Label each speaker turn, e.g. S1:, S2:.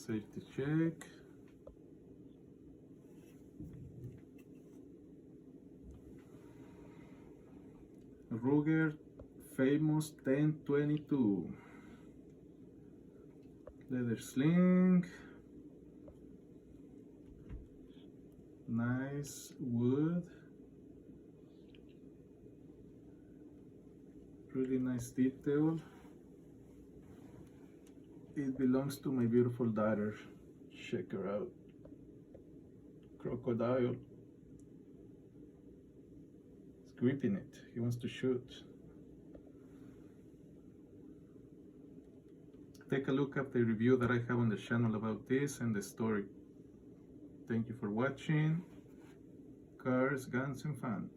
S1: Safety check. Ruger Famous 1022. Leather sling. Nice wood. Really nice detail. It belongs to my beautiful daughter. Check her out. Crocodile. He's gripping it. He wants to shoot. Take a look at the review that I have on the channel about this and the story. Thank you for watching. Cars, guns, and fun.